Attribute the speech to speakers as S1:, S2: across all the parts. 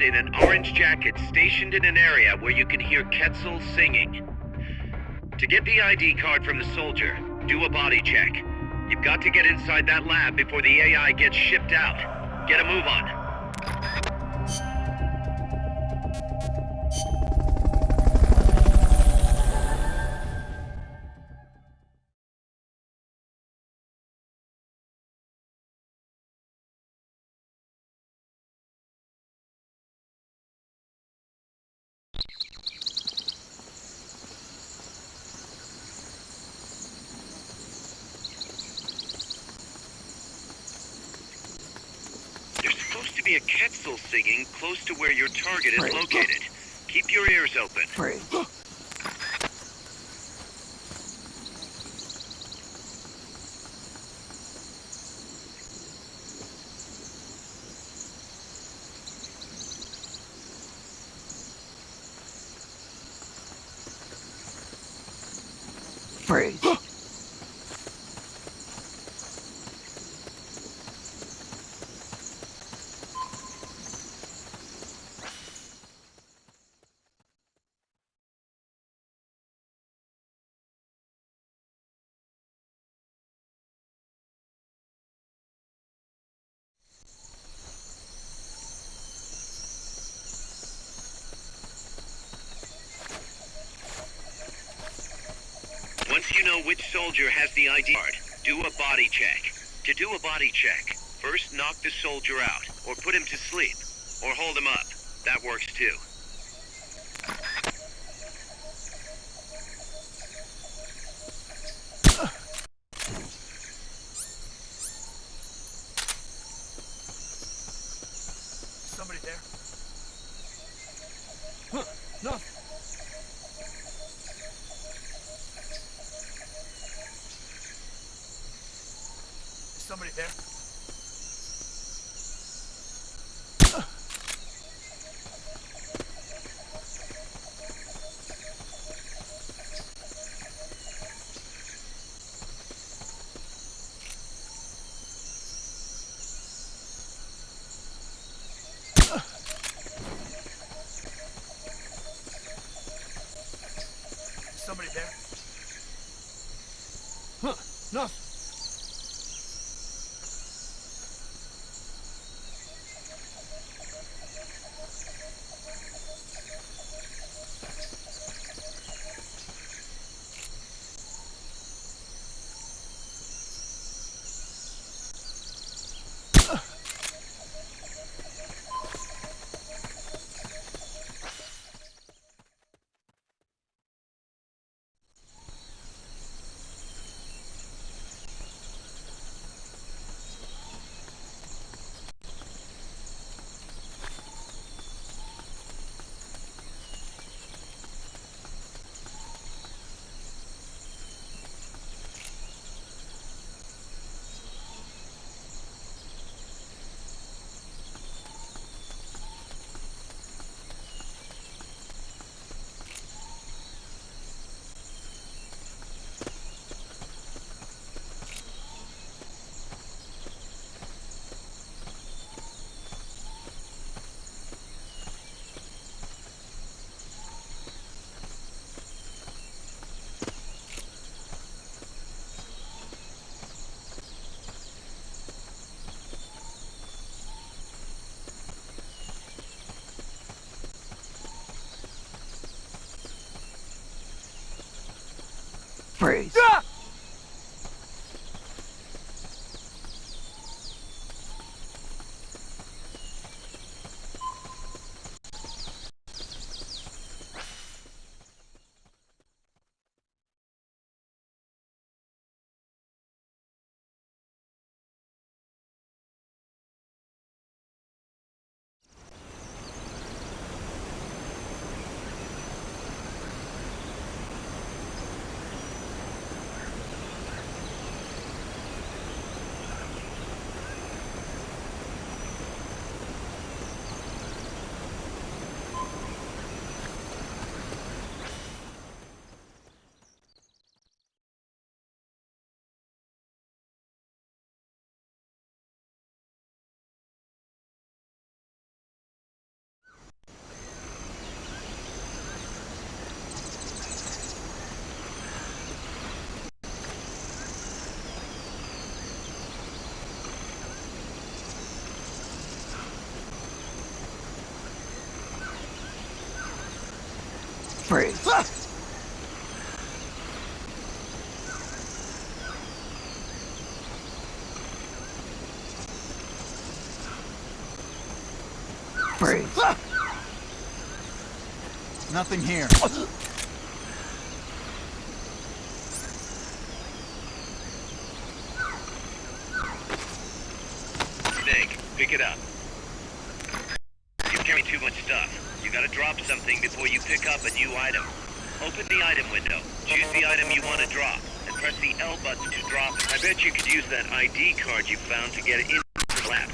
S1: soldier in an orange jacket stationed in an area where you can hear Quetzal singing. To get the ID card from the soldier, do a body check. You've got to get inside that lab before the AI gets shipped out. Get a move on. There's supposed to be a Quetzal singing close to where your target is located. Keep your ears open. Once you know which soldier has the ID card, do a body check. To do a body check, first knock the soldier out, or put him to sleep, or hold him up. That works too.
S2: Somebody there? Huh, no. Somebody there? Somebody there? Huh, no.
S3: Freeze.
S2: Ah!
S3: Freeze. Freeze.
S4: Nothing here.
S1: Snake, pick it up. You carry too much stuff. You gotta drop something before you pick up a new item. Open the item window, choose the item you want to drop, and press the L button to drop it. I bet you could use that ID card you found to get into the lab.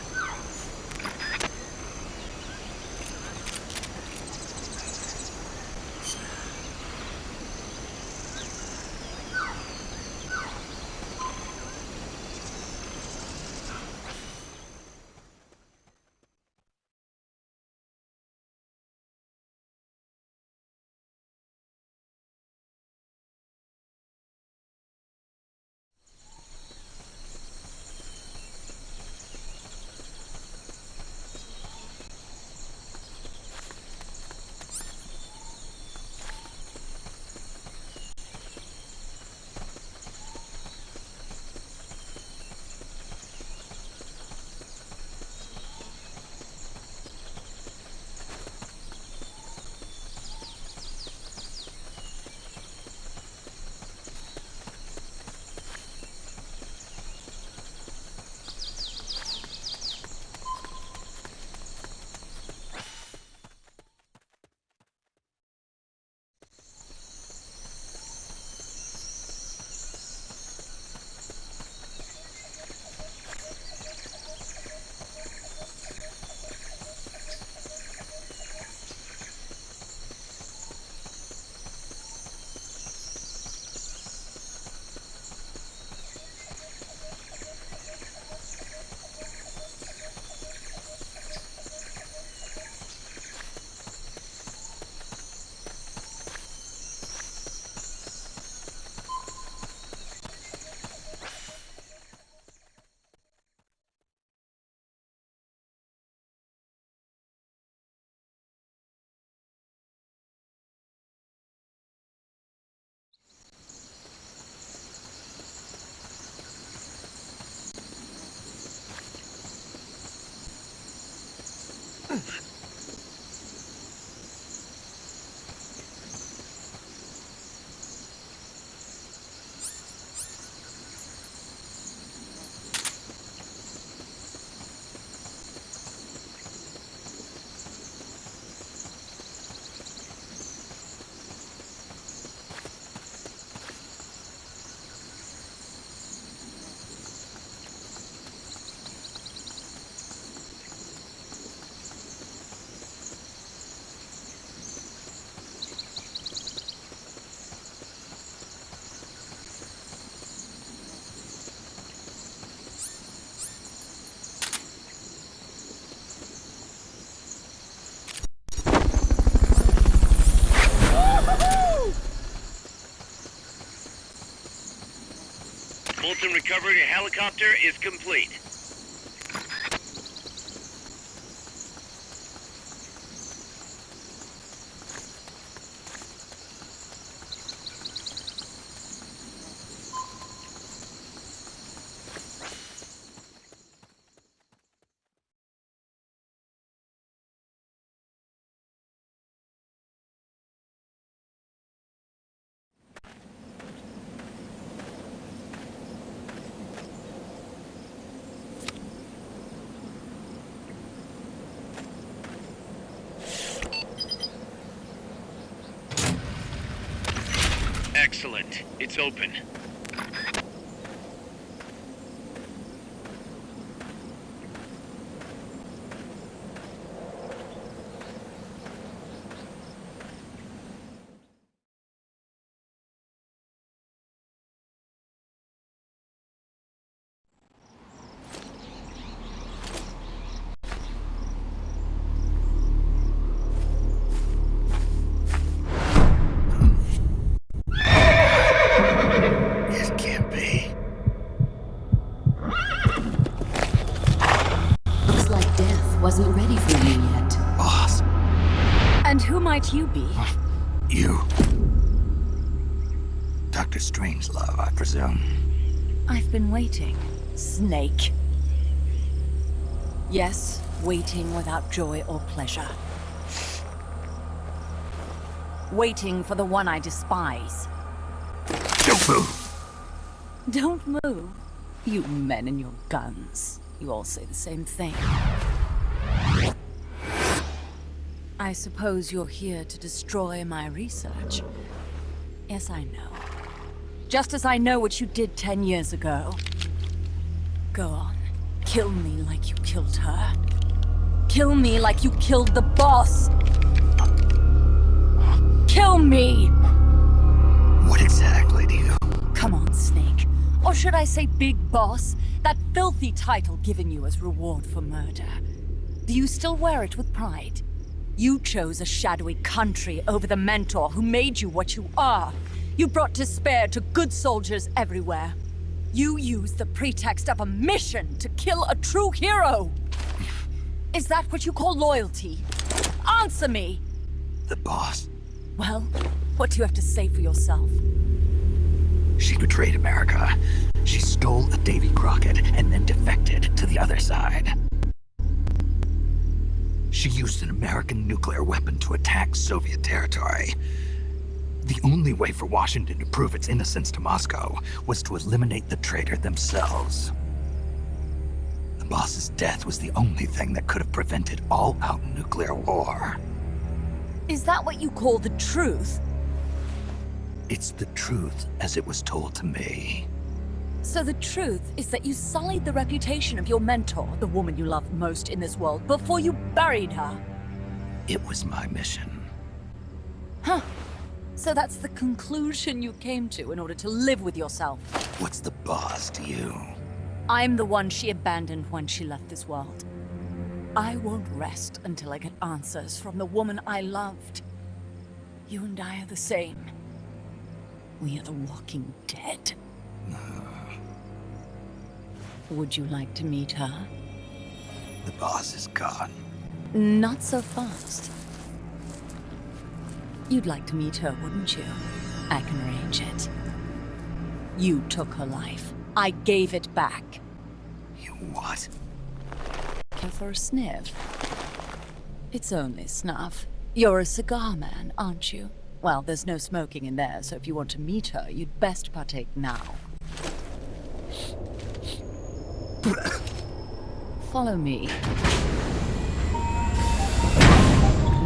S1: Fulton recovery helicopter is complete. Excellent. It's open.
S5: Wasn't ready for me yet.
S4: Boss.
S5: And who might you be?
S3: You... Dr. Strangelove, I presume.
S4: I've been waiting, Snake. Yes, waiting without joy or pleasure. Waiting for the one I despise.
S3: Don't move!
S4: Don't move. You men and your guns. You all say the same thing. I suppose you're here to destroy my research. Yes, I know. Just as I know what you did 10 years ago. Go on. Kill me like you killed her. Kill me like you killed the boss. Kill me!
S3: What exactly do you...
S4: Come on, Snake. Or should I say Big Boss? That filthy title given you as reward for murder. Do you still wear it with pride? You chose a shadowy country over the mentor who made you what you are. You brought despair to good soldiers everywhere. You used the pretext of a mission to kill a true hero. Is that what you call loyalty? Answer me!
S3: The boss.
S4: Well, what do you have to say for yourself?
S3: She betrayed America. She stole a Davy Crockett and then defected to the other side. She used an American nuclear weapon to attack Soviet territory. The only way for Washington to prove its innocence to Moscow was to eliminate the traitor themselves. The boss's death was the only thing that could have prevented all-out nuclear war.
S4: Is that what you call the truth?
S3: It's the truth as it was told to me.
S4: So the truth is that you sullied the reputation of your mentor, the woman you loved most in this world, before you buried her.
S3: It was my mission.
S4: Huh. So that's the conclusion you came to in order to live with yourself.
S3: What's the boss to you?
S4: I'm the one she abandoned when she left this world. I won't rest until I get answers from the woman I loved. You and I are the same. We are the walking dead. Would you like to meet her?
S3: The boss is gone.
S4: Not so fast. You'd like to meet her, wouldn't you? I can arrange it. You took her life. I gave it back.
S3: You what?
S4: Care for a sniff? It's only snuff. You're a cigar man, aren't you? Well, there's no smoking in there, so if you want to meet her, you'd best partake now. Follow me.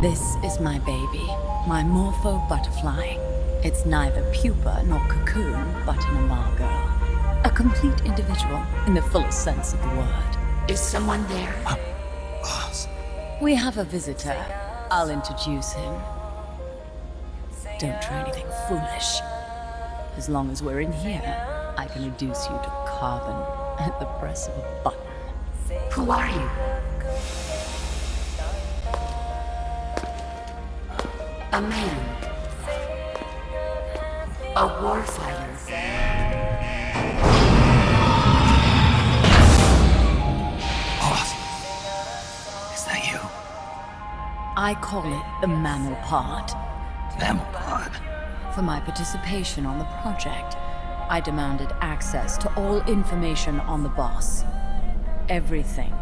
S4: This is my baby, my morpho butterfly. It's neither pupa nor cocoon, but an embargo. A complete individual, in the fullest sense of the word.
S5: Is someone there?
S3: Boss.
S4: We have a visitor. I'll introduce him. Don't try anything foolish. As long as we're in here, I can reduce you to carbon at the press of a button.
S5: Who are you? A man. A warfighter.
S3: Boss. Is that you?
S4: I call it the mammal pod.
S3: Mammal pod?
S4: For my participation on the project, I demanded access to all information on the boss. Everything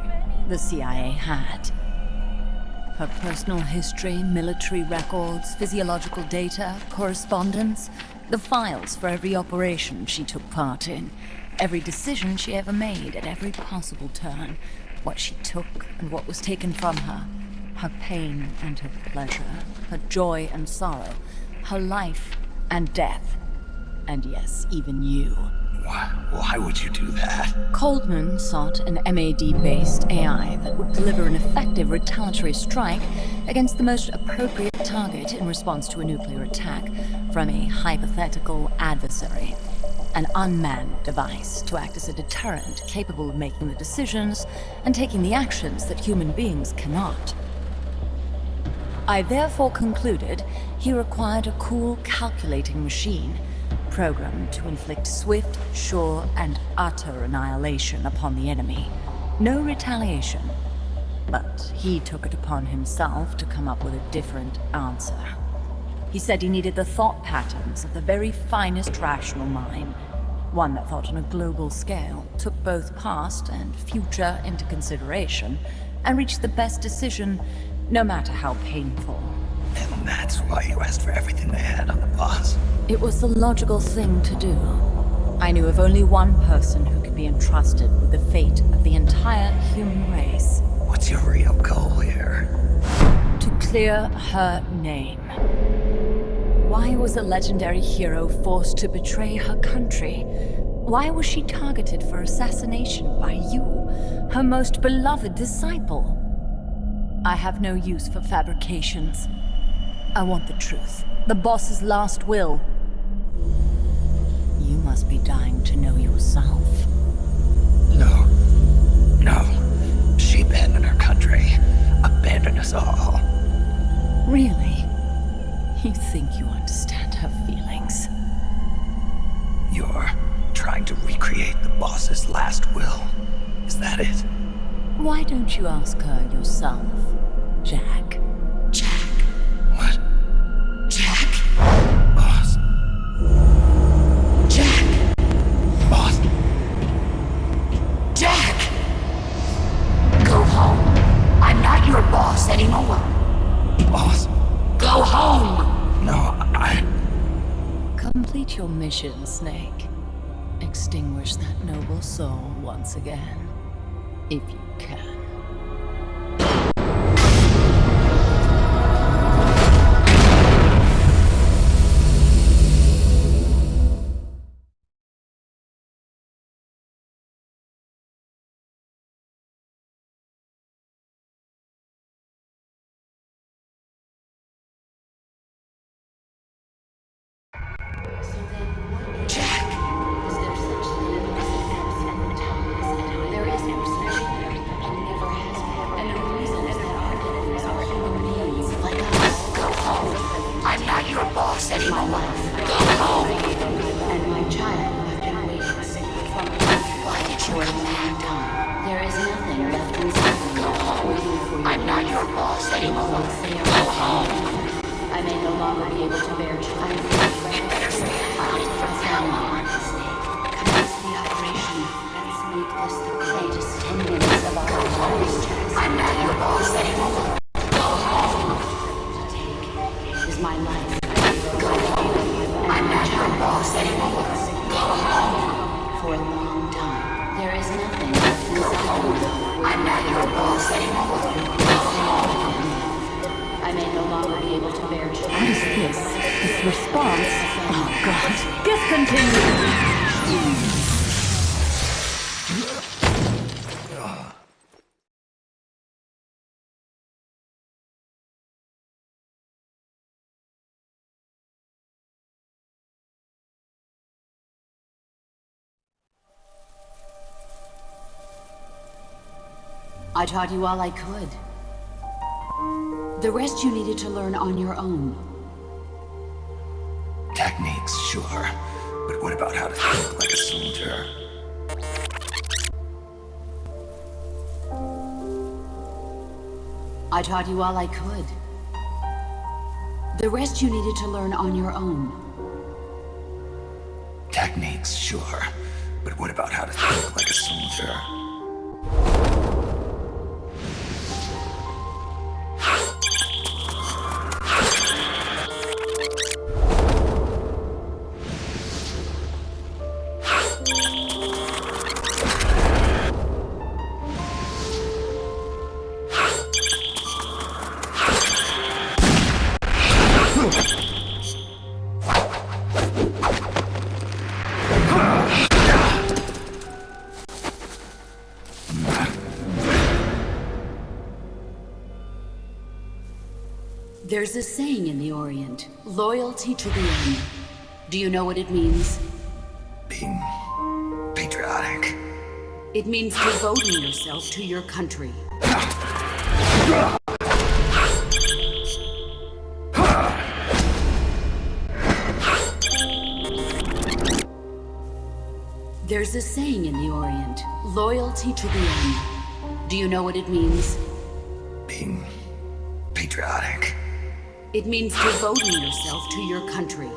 S4: the CIA had. Her personal history, military records, physiological data, correspondence, the files for every operation she took part in, every decision she ever made at every possible turn, what she took and what was taken from her, her pain and her pleasure, her joy and sorrow, her life and death, and yes, even you.
S3: Why would you do that?
S4: Coldman sought an MAD-based AI that would deliver an effective retaliatory strike against the most appropriate target in response to a nuclear attack from a hypothetical adversary. An unmanned device to act as a deterrent capable of making the decisions and taking the actions that human beings cannot. I therefore concluded he required a cool, calculating machine programmed to inflict swift, sure, and utter annihilation upon the enemy. No retaliation. But he took it upon himself to come up with a different answer. He said he needed the thought patterns of the very finest rational mind. One that thought on a global scale, took both past and future into consideration, and reached the best decision, no matter how painful.
S3: And that's why you asked for everything they had on the boss.
S4: It was the logical thing to do. I knew of only one person who could be entrusted with the fate of the entire human race.
S3: What's your real goal here?
S4: To clear her name. Why was a legendary hero forced to betray her country? Why was she targeted for assassination by you, her most beloved disciple? I have no use for fabrications. I want the truth. The boss's last will. You must be dying to know yourself.
S3: No. No. She abandoned her country. Abandoned us all.
S4: Really? You think you understand her feelings?
S3: You're trying to recreate the boss's last will. Is that it?
S4: Why don't you ask her yourself, Jack?
S5: Jack.
S3: What?
S5: Jack.
S3: Boss.
S5: Jack.
S3: Boss.
S5: Jack. Go home. I'm not your boss anymore.
S3: Boss.
S5: Go home.
S3: No, I...
S4: Complete your mission, Snake. Extinguish that noble soul once again. If you can.
S5: I'm not your boss anymore. Go home. And my child have been waiting from why did you come back? There is nothing left inside me. Go home. I'm not your boss anymore. Go home. I may no longer be able to bear children. Better stay out of the family. Commence the operation. Let's make this the greatest 10 minutes of our lives. I'm not your boss anymore. Go home. Is my life. Go home. I'm not your boss anymore. Go home. For a long time, there is nothing left inside me. I'm not your boss anymore. Go home. I may no longer be able to bear children.
S4: What is this? This response? Oh, God. Discontinue.
S5: I taught you all I could. The rest you needed to learn on your own.
S3: Techniques, sure. But what about how to think like a soldier?
S5: I taught you all I could. The rest you needed to learn on your own.
S3: Techniques, sure. But what about how to think like a soldier?
S5: There's a saying in the Orient, loyalty to the end. Do you know what it means?
S3: Being patriotic.
S5: It means devoting yourself to your country. There's a saying in the Orient, loyalty to the end. Do you know what it means?
S3: Being patriotic.
S5: It means devoting yourself to your country.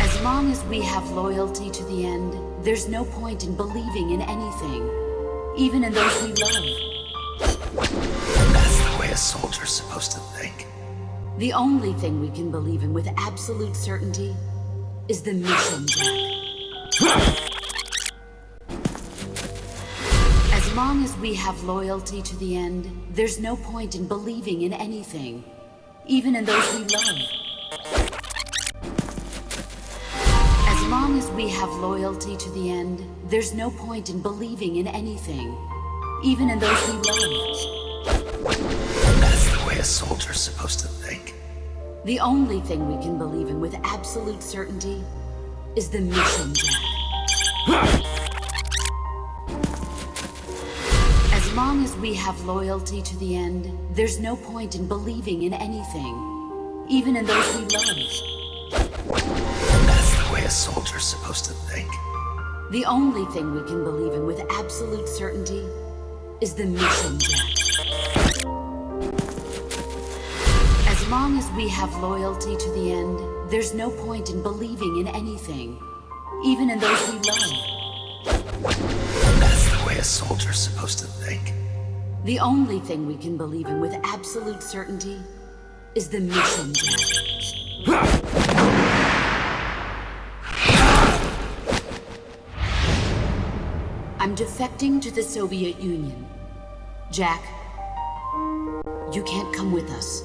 S5: As long as we have loyalty to the end, there's no point in believing in anything, even in those we love.
S3: That's the way a soldier's supposed to think.
S5: The only thing we can believe in with absolute certainty is the mission, Jack. As long as we have loyalty to the end, there's no point in believing in anything, even in those we love. As long as we have loyalty to the end, there's no point in believing in anything, even in those we love.
S3: That's the way a soldier's supposed to think.
S5: The only thing we can believe in with absolute certainty is the mission, Jack. As long as we have loyalty to the end, there's no point in believing in anything, even in those we love.
S3: That's the way a soldier's supposed to think.
S5: The only thing we can believe in with absolute certainty is the mission, Jack. As long as we have loyalty to the end, there's no point in believing in anything, even in those we love.
S3: That's the way a soldier's supposed to think.
S5: The only thing we can believe in with absolute certainty is the mission, Jack. I'm defecting to the Soviet Union. Jack, you can't come with us.